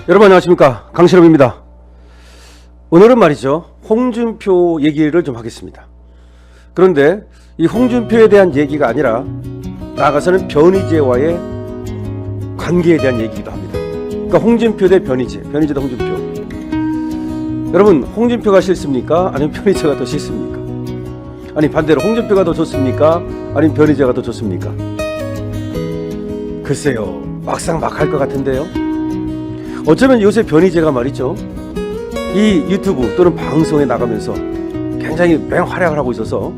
여러분 안녕하십니까, 강신업입니다. 오늘은 말이죠, 홍준표 얘기를 좀 하겠습니다. 그런데 이 홍준표에 대한 얘기가 아니라 나아가서는 변희재와의 관계에 대한 얘기이기도 합니다. 그러니까 홍준표 대 변희재, 변희재 대 홍준표. 여러분, 홍준표가 싫습니까? 아니면 변희재가 더 싫습니까? 아니 반대로 홍준표가 더 좋습니까? 아니면 변희재가 더 좋습니까? 글쎄요, 막상 막할 것 같은데요. 어쩌면 요새 변희재가 말이죠, 이 유튜브 또는 방송에 나가면서 굉장히 맹활약을 하고 있어서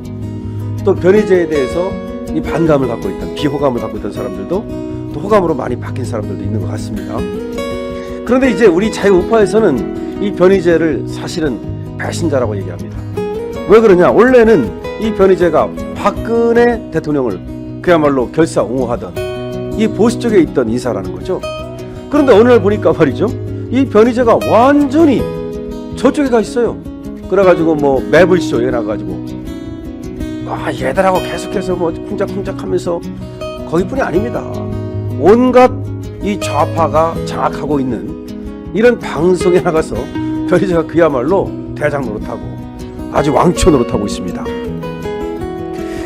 또 변희재에 대해서 이 반감을 갖고 있던, 비호감을 갖고 있던 사람들도 또 호감으로 많이 바뀐 사람들도 있는 것 같습니다. 그런데 이제 우리 자유우파에서는 이 변희재를 사실은 배신자라고 얘기합니다. 왜 그러냐? 원래는 이 변희재가 박근혜 대통령을 그야말로 결사 옹호하던 이 보수 쪽에 있던 인사라는 거죠. 그런데 어느 날 보니까 말이죠, 이 변희재가 완전히 저쪽에 가 있어요. 그래가지고 뭐 매블쇼에 나가가지고 얘들하고 계속해서 뭐 쿵짝쿵짝하면서 거기뿐이 아닙니다. 온갖 이 좌파가 장악하고 있는 이런 방송에 나가서 변희재가 그야말로 대장 노릇하고 아주 왕초 노릇하고 있습니다.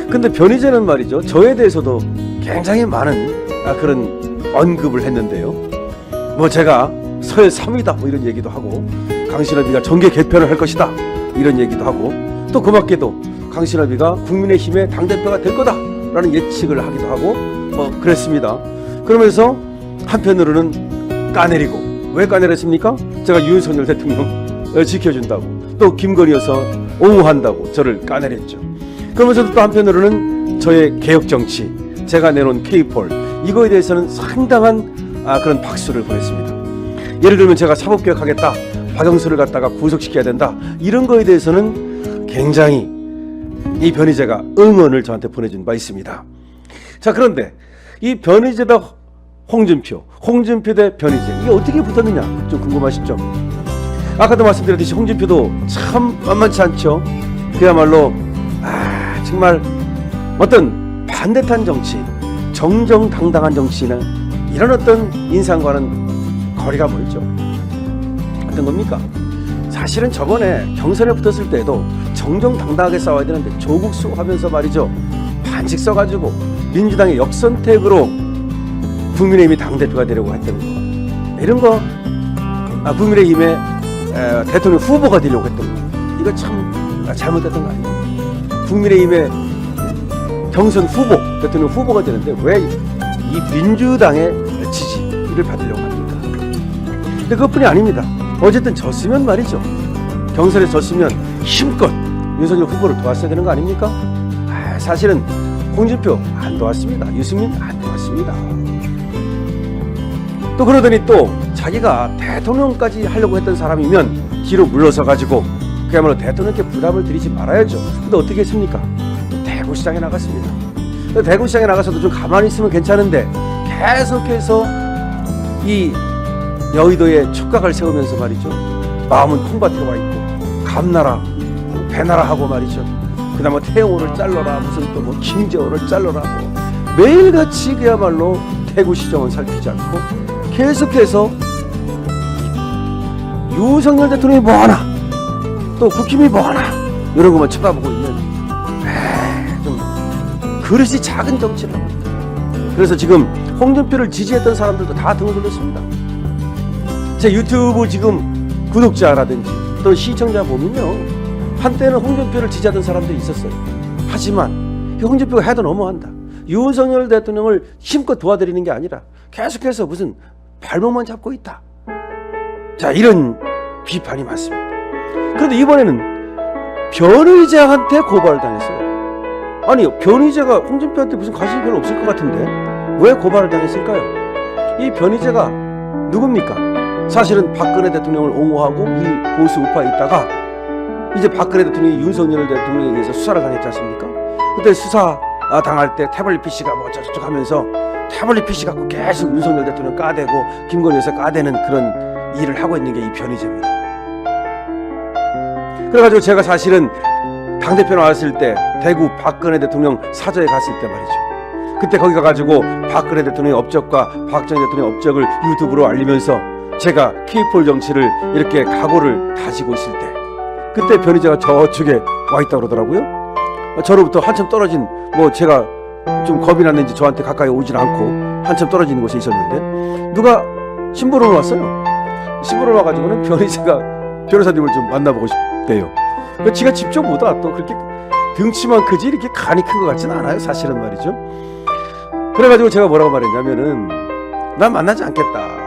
근데 변희재는 말이죠, 저에 대해서도 굉장히 많은 그런 언급을 했는데요. 뭐 제가 서해 3위다 뭐 이런 얘기도 하고, 강신업이가 정계 개편을 할 것이다 이런 얘기도 하고, 또 고맙게도 강신업이가 국민의힘의 당대표가 될 거다 라는 예측을 하기도 하고 뭐 그랬습니다. 그러면서 한편으로는 까내리고, 왜 까내렸습니까? 제가 윤석열 대통령 지켜준다고, 또 김건희여서 옹호한다고 저를 까내렸죠. 그러면서도 또 한편으로는 저의 개혁정치, 제가 내놓은 K-폴 이거에 대해서는 상당한 그런 박수를 보냈습니다. 예를 들면 제가 사법개혁하겠다, 박영수를 갖다가 구속시켜야 된다, 이런 거에 대해서는 굉장히 이 변희재가 응원을 저한테 보내준 바 있습니다. 자, 그런데 이 변희재 대 홍준표, 홍준표 대 변희재, 이게 어떻게 붙었느냐 좀 궁금하시죠? 아까도 말씀드렸듯이 홍준표도 참 만만치 않죠. 그야말로 정말 어떤 반듯한 정치, 정정당당한 정치는 이런 어떤 인상과는 거리가 멀죠. 어떤 겁니까? 사실은 저번에 경선에 붙었을 때도 정정당당하게 싸워야 되는데 조국수 하면서 말이죠, 반칙 써가지고 민주당의 역선택으로 국민의힘이 당대표가 되려고 했던 거, 이런 거, 국민의힘의 대통령 후보가 되려고 했던 거, 이거 참 잘못됐던 거 아니에요? 국민의힘의 경선 후보, 대통령 후보가 되는데 왜 이 민주당의 지지를 받으려고 합니까? 근데 그것뿐이 아닙니다. 어쨌든 졌으면 말이죠, 경선에 졌으면 힘껏 윤석열 후보를 도왔어야 되는 거 아닙니까? 사실은 홍준표 안 도왔습니다. 유승민 안 도왔습니다. 또 그러더니 또 자기가 대통령까지 하려고 했던 사람이면 뒤로 물러서 가지고 그야말로 대통령께 부담을 드리지 말아야죠. 근데 어떻게 했습니까? 대구시장에 나갔습니다. 대구시장에 나가서도 좀 가만히 있으면 괜찮은데 계속해서 이 여의도에 촉각을 세우면서 말이죠, 마음은 콩밭에 와 있고 감나라 배나라 하고 말이죠, 그 다음에 태영호를 잘라라, 무슨 또 뭐 김재호를 잘라라, 뭐 매일같이 그야말로 대구시정은 살피지 않고 계속해서 윤석열 대통령이 뭐하나, 또 국힘이 뭐하나, 이런 것만 쳐다보고 있는 좀 그릇이 작은 정치를 합니다. 그래서 지금 홍준표를 지지했던 사람들도 다 등을 돌렸습니다. 제 유튜브 지금 구독자라든지 또 시청자 보면요, 한때는 홍준표를 지지하던 사람들이 있었어요. 하지만 홍준표가 해도 너무한다, 윤석열 대통령을 힘껏 도와드리는 게 아니라 계속해서 무슨 발목만 잡고 있다, 자, 이런 비판이 많습니다. 그런데 이번에는 변희재한테 고발을 당했어요. 아니, 변희재가 홍준표한테 무슨 관심이 별로 없을 것 같은데 왜 고발을 당했을까요? 이 변희재가 누굽니까? 사실은 박근혜 대통령을 옹호하고 이 보수 우파에 있다가 이제 박근혜 대통령이 윤석열 대통령에 의해서 수사를 당했지 않습니까? 그때 수사 당할 때 태블릿 PC가 뭐 저쪽 하면서 태블릿 PC 갖고 계속 윤석열 대통령 까대고 김건희 여사 까대는 그런 일을 하고 있는 게 이 변희재입니다. 그래가지고 제가 사실은 당대표 나왔을 때 대구 박근혜 대통령 사저에 갔을 때 말이죠, 그때 거기 가가지고 박근혜 대통령의 업적과 박정희 대통령의 업적을 유튜브로 알리면서 제가 K4 정치를 이렇게 각오를 다지고 있을 때 그때 변희재가 저쪽에 와 있다고 그러더라고요. 저로부터 한참 떨어진 뭐 제가 좀 겁이 났는지 저한테 가까이 오질 않고 한참 떨어진 곳에 있었는데 누가 심부름을 왔어요. 심부름 와가지고는 변희재가 변호사님을 좀 만나보고 싶대요. 지가 직접 못 와. 또 그렇게 등치만 크지 이렇게 간이 큰 것 같지는 않아요, 사실은 말이죠. 그래가지고 제가 뭐라고 말했냐면은 난 만나지 않겠다.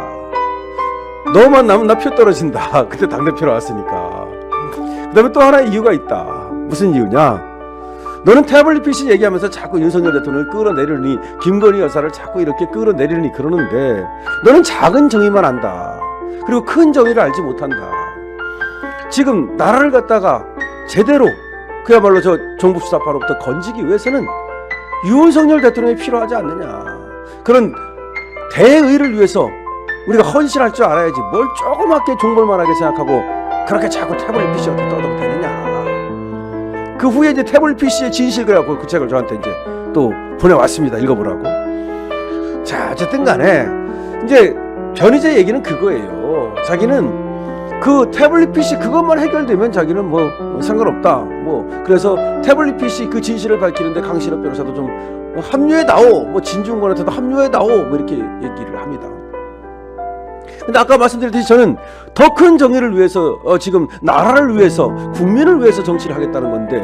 너 만나면 나 표 떨어진다. 그때 당대표로 왔으니까. 그 다음에 또 하나의 이유가 있다. 무슨 이유냐? 너는 태블릿 PC 얘기하면서 자꾸 윤석열 대통령을 끌어내리니 김건희 여사를 자꾸 이렇게 끌어내리니 그러는데 너는 작은 정의만 안다. 그리고 큰 정의를 알지 못한다. 지금 나라를 갖다가 제대로 그야말로 저 정부 수사파로부터 건지기 위해서는 윤석열 대통령이 필요하지 않느냐. 그런 대의를 위해서 우리가 헌신할 줄 알아야지 뭘 조그맣게 종벌만하게 생각하고 그렇게 자꾸 태블릿 PC 어떻게 떠들어도 되느냐. 그 후에 이제 태블릿 PC의 진실 그래갖고 그 책을 저한테 이제 또 보내왔습니다. 읽어보라고. 자, 어쨌든 간에 이제 변희재 얘기는 그거예요. 자기는 그 태블릿 PC 그것만 해결되면 자기는 뭐 상관없다. 뭐 그래서 태블릿 PC 그 진실을 밝히는데 강신업 변호사도 좀 합류해 나오. 뭐 진중권한테도 합류해 나오. 뭐 이렇게 얘기를 합니다. 근데 아까 말씀드렸듯이 저는 더 큰 정의를 위해서 지금 나라를 위해서 국민을 위해서 정치를 하겠다는 건데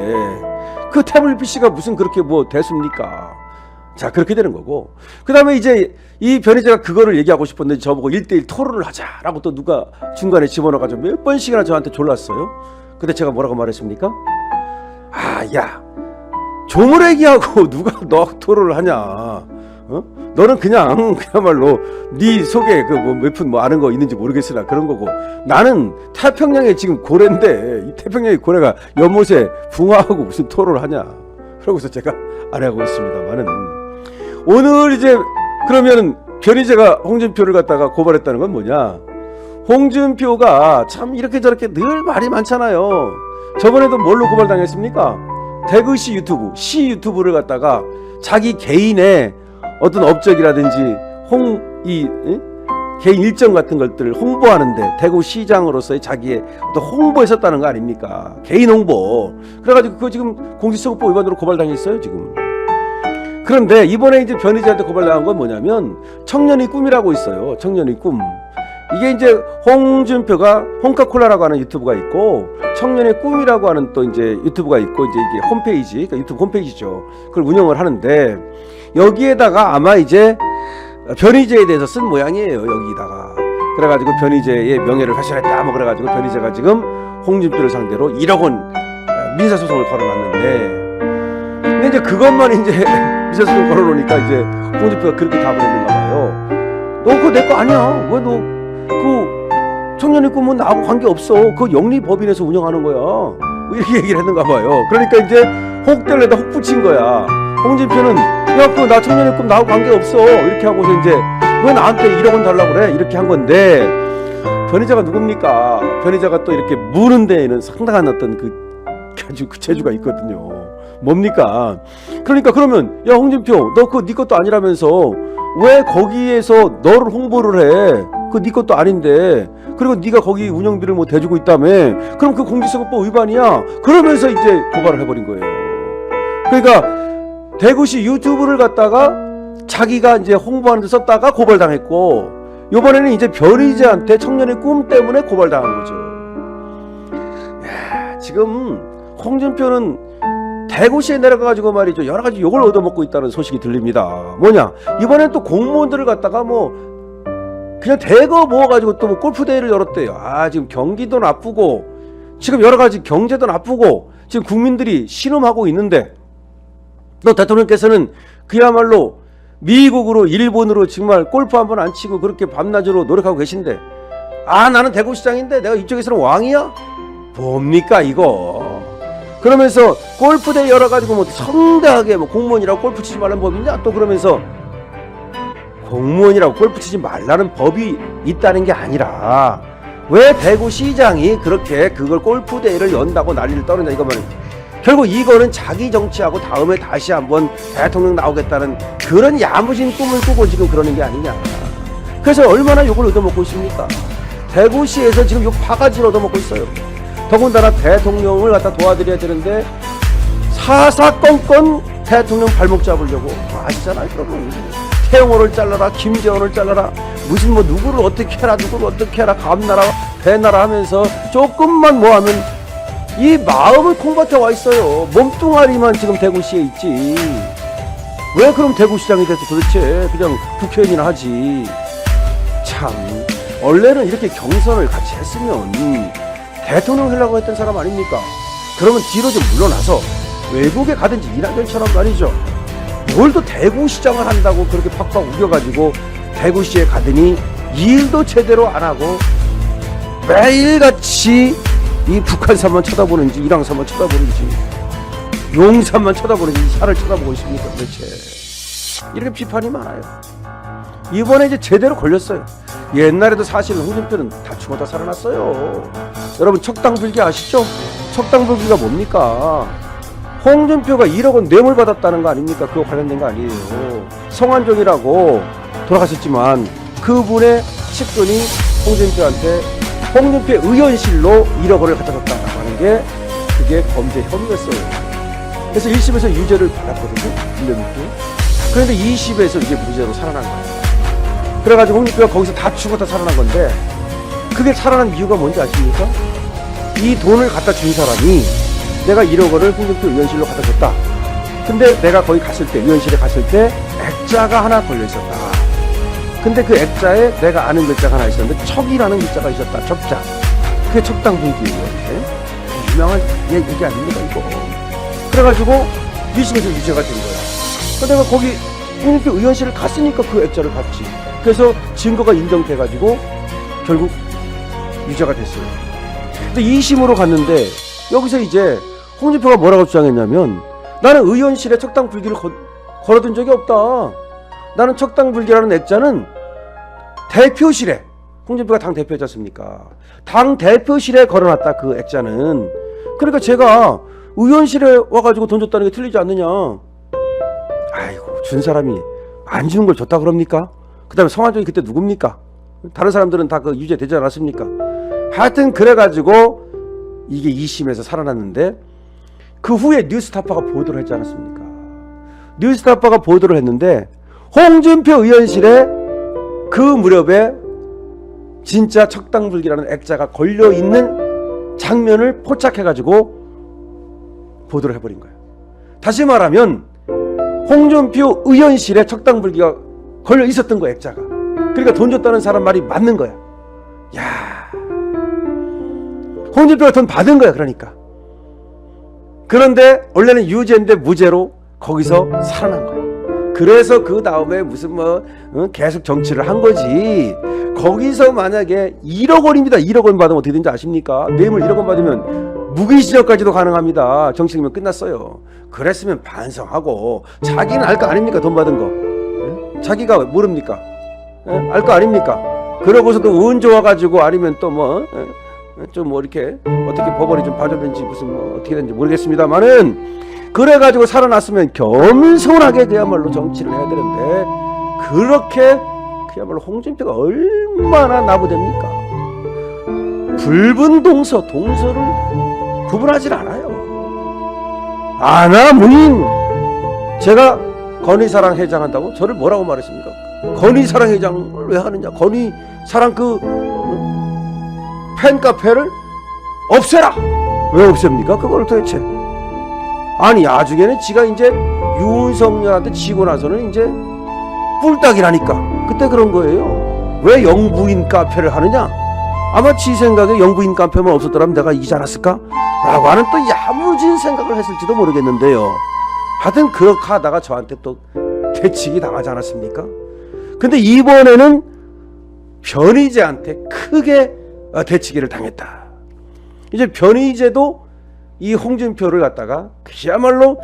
그 태블릿 PC가 무슨 그렇게 뭐 대수입니까? 자, 그렇게 되는 거고. 그 다음에 이제 이 변희재가 그거를 얘기하고 싶었는데 저보고 1대1 토론을 하자라고 또 누가 중간에 집어넣어가지고 몇 번씩이나 저한테 졸랐어요. 근데 제가 뭐라고 말했습니까? 아, 야, 조물애기하고 누가 너하고 토론을 하냐? 너는 그냥 그야말로 네 속에 그 뭐 몇 푼 뭐 아는 거 있는지 모르겠으나 그런 거고 나는 태평양에 지금 고래인데 이 태평양의 고래가 연못에 붕어하고 무슨 토론을 하냐? 그러고서 제가 안 하고 있습니다만은 오늘 이제 그러면 변희재가 홍준표를 갖다가 고발했다는 건 뭐냐? 홍준표가 참 이렇게 저렇게 늘 말이 많잖아요. 저번에도 뭘로 고발당했습니까? 대구시 유튜브, 시 유튜브를 갖다가 자기 개인의 어떤 업적이라든지 개인 일정 같은 것들을 홍보하는데 대구시장으로서의 자기의 어떤 홍보했었다는 거 아닙니까? 개인 홍보. 그래가지고 그거 지금 공직선거법 위반으로 고발당했어요 지금. 그런데 이번에 이제 변희재한테 고발당한 건 뭐냐면 청년의 꿈이라고 있어요. 청년의 꿈. 이게 이제 홍준표가 홍카콜라라고 하는 유튜브가 있고 청년의 꿈이라고 하는 또 이제 유튜브가 있고 이제 이게 홈페이지, 그러니까 유튜브 홈페이지죠. 그걸 운영을 하는데 여기에다가 아마 이제 변희재에 대해서 쓴 모양이에요. 여기다가. 그래가지고 변희재의 명예를 훼손했다. 뭐 그래가지고 변희재가 지금 홍준표를 상대로 1억 원 민사소송을 걸어놨는데 근데 이제 그것만 이제 민사소송 걸어놓으니까 이제 홍준표가 그렇게 답을 했는가 봐요. 너 그거 내 거 아니야. 왜 너 그 청년의 꿈은 나하고 관계없어. 그거 영리법인에서 운영하는 거야. 뭐 이렇게 얘기를 했는가 봐요. 그러니까 이제 혹될래다 혹 붙인 거야. 홍준표는 야, 그 나 청년의 꿈 나하고 관계없어. 이렇게 하고서 이제 왜 나한테 1억 원 달라고 그래? 이렇게 한 건데 변희재가 누굽니까? 변희재가 또 이렇게 무는 데에는 상당한 어떤 그 재주가 있거든요. 뭡니까? 그러니까 그러면 야 홍준표 너 그거 네 것도 아니라면서 왜 거기에서 너를 홍보를 해? 그거 네 것도 아닌데 그리고 네가 거기 운영비를 뭐 대주고 있다며 그럼 그 공직선거법 위반이야. 그러면서 이제 고발을 해버린 거예요. 그러니까 대구시 유튜브를 갖다가 자기가 이제 홍보하는 데 썼다가 고발당했고 이번에는 이제 변희재한테 청년의 꿈 때문에 고발당한 거죠. 야, 지금 홍준표는 대구시에 내려가가지고 말이죠 여러 가지 욕을 얻어먹고 있다는 소식이 들립니다. 뭐냐 이번엔 또 공무원들을 갖다가 뭐 그냥 대거 모아가지고 또 뭐 골프대회를 열었대요. 아 지금 경기도 나쁘고 지금 여러 가지 경제도 나쁘고 지금 국민들이 신음하고 있는데 또 대통령께서는 그야말로 미국으로 일본으로 정말 골프 한번 안 치고 그렇게 밤낮으로 노력하고 계신데 아 나는 대구시장인데 내가 이쪽에서는 왕이야? 뭡니까 이거. 그러면서 골프대회 열어가지고 뭐 성대하게 뭐 공무원이라고 골프 치지 말라는 법이 있냐 또 그러면서 공무원이라고 골프 치지 말라는 법이 있다는 게 아니라 왜 대구시장이 그렇게 그걸 골프대회를 연다고 난리를 떠느냐 이거만 결국 이거는 자기 정치하고 다음에 다시 한번 대통령 나오겠다는 그런 야무진 꿈을 꾸고 지금 그러는 게 아니냐. 그래서 얼마나 욕을 얻어먹고 있습니까? 대구시에서 지금 요 바가지를 얻어먹고 있어요. 더군다나 대통령을 갖다 도와드려야 되는데 사사건건 대통령 발목 잡으려고 아시잖아요. 그러면 태영호를 잘라라, 김재원을 잘라라, 무슨 뭐 누구를 어떻게 해라, 누구를 어떻게 해라, 감나라 배나라 하면서 조금만 뭐 하면 이 마음은 콩밭에 와 있어요. 몸뚱아리만 지금 대구시에 있지. 왜 그럼 대구시장이 돼서 도대체 그냥 국회의원이나 하지. 참 원래는 이렇게 경선을 같이 했으면 대통령 하려고 했던 사람 아닙니까? 그러면 뒤로 좀 물러나서 외국에 가든지 이낙연처럼 말이죠. 뭘 또 대구시장을 한다고 그렇게 팍팍 우겨가지고 대구시에 가더니 일도 제대로 안 하고 매일같이 이 북한산만 쳐다보는지 이랑산만 쳐다보는지 용산만 쳐다보는지 산을 쳐다보고 있습니까 도대체. 이렇게 비판이 많아요. 이번에 이제 제대로 걸렸어요. 옛날에도 사실은 홍준표는 다 죽어다 살아났어요. 여러분 척당불기 아시죠? 척당불기가 뭡니까? 홍준표가 1억 원 뇌물 받았다는 거 아닙니까? 그거 관련된 거 아니에요. 성완종이라고 돌아가셨지만 그분의 측근이 홍준표한테 홍준표 의원실로 1억 원을 갖다 줬다고 하는 게 그게 범죄 혐의였어요. 그래서 1심에서 유죄를 받았거든요. 1년 넘게. 그런데 2심에서 이제 무죄로 살아난 거예요. 그래가지고 홍준표가 거기서 다 죽었다 살아난 건데 그게 살아난 이유가 뭔지 아십니까? 이 돈을 갖다 준 사람이 내가 1억 원을 홍준표 의원실로 갖다 줬다. 근데 내가 거기 갔을 때 의원실에 갔을 때 액자가 하나 걸려 있었다. 근데 그 액자에 내가 아는 글자가 하나 있었는데 척이라는 글자가 있었다. 척자. 그게 척당불기예요. 유명한 얘기 아닙니까 이거. 그래가지고 2심에서 유죄가 된 거야. 근데 내가 거기 홍준표 의원실을 갔으니까 그 액자를 봤지. 그래서 증거가 인정돼가지고 결국 유죄가 됐어요. 근데 2심으로 갔는데 여기서 이제 홍준표가 뭐라고 주장했냐면 나는 의원실에 척당불기를 걸어둔 적이 없다. 나는 척당불기라는 액자는 대표실에, 홍준표가 당 대표였지 않습니까? 당 대표실에 걸어놨다 그 액자는. 그러니까 제가 의원실에 와가지고 돈 줬다는 게 틀리지 않느냐. 아이고 준 사람이 안 주는 걸 줬다 그럽니까? 그 다음에 성완종이 그때 누굽니까? 다른 사람들은 다 그 유죄 되지 않았습니까? 하여튼 그래가지고 이게 2심에서 살아났는데 그 후에 뉴스타파가 보도를 했지 않았습니까? 뉴스타파가 보도를 했는데 홍준표 의원실에 그 무렵에 진짜 척당불기라는 액자가 걸려있는 장면을 포착해가지고 보도를 해버린 거예요. 다시 말하면 홍준표 의원실에 척당불기가 걸려 있었던 거야 액자가. 그러니까 돈 줬다는 사람 말이 맞는 거야. 야, 홍준표가 돈 받은 거야 그러니까. 그런데 원래는 유죄인데 무죄로 거기서 살아난 거야. 그래서 그 다음에 무슨 뭐 계속 정치를 한 거지. 거기서 만약에 1억 원입니다. 1억 원 받으면 어떻게 되는지 아십니까? 뇌물 1억 원 받으면 무기징역까지도 가능합니다. 정치적이면 끝났어요. 그랬으면 반성하고 자기는 알 거 아닙니까? 돈 받은 거. 자기가 모릅니까? 알 거 아닙니까? 그러고서도 운 좋아가지고 아니면 또 뭐 좀 뭐 이렇게 어떻게 법원이 좀 봐줬는지 무슨 뭐 어떻게 됐는지 모르겠습니다만은 그래가지고 살아났으면 겸손하게 그야말로 정치를 해야 되는데 그렇게 그야말로 홍준표가 얼마나 나부됩니까? 붉은 동서를 구분하질 않아요. 아나무인. 제가 건의사랑 회장 한다고 저를 뭐라고 말했습니까? 건의사랑 회장을 왜 하느냐? 건의사랑 그 팬카페를 없애라. 왜 없앱니까? 그걸 도대체. 아니 나중에는 지가 이제 윤석열한테 지고 나서는 이제 뿔딱이라니까 그때 그런 거예요. 왜 영부인 카페를 하느냐? 아마 지 생각에 영부인 카페만 없었더라면 내가 이기지 않았을까? 라고 하는 또 야무진 생각을 했을지도 모르겠는데요. 하여튼 그렇게 하다가 저한테 또 대치기 당하지 않았습니까? 근데 이번에는 변희재한테 크게 대치기를 당했다. 이제 변희재도 이 홍준표를 갖다가 그야말로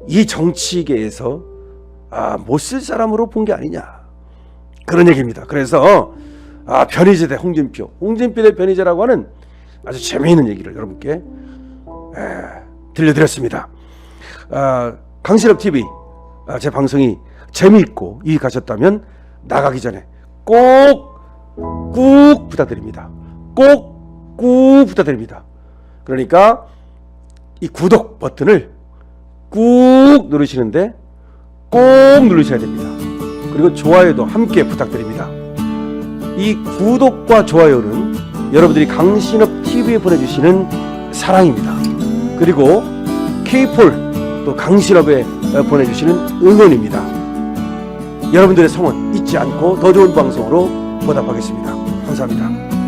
이 정치계에서 못 쓸 사람으로 본 게 아니냐 그런 얘기입니다. 그래서 변희재 대 홍준표 대 변희재라고 하는 아주 재미있는 얘기를 여러분께 들려드렸습니다. 강신업TV 제 방송이 재미있고 유익하셨다면 나가기 전에 꼭 부탁드립니다. 꼭 꾹 부탁드립니다. 그러니까 이 구독 버튼을 꾹 누르시는데 꼭 누르셔야 됩니다. 그리고 좋아요도 함께 부탁드립니다. 이 구독과 좋아요는 여러분들이 강신업 TV에 보내주시는 사랑입니다. 그리고 K4 또 강신업에 보내주시는 응원입니다. 여러분들의 성원 잊지 않고 더 좋은 방송으로 보답하겠습니다. 감사합니다.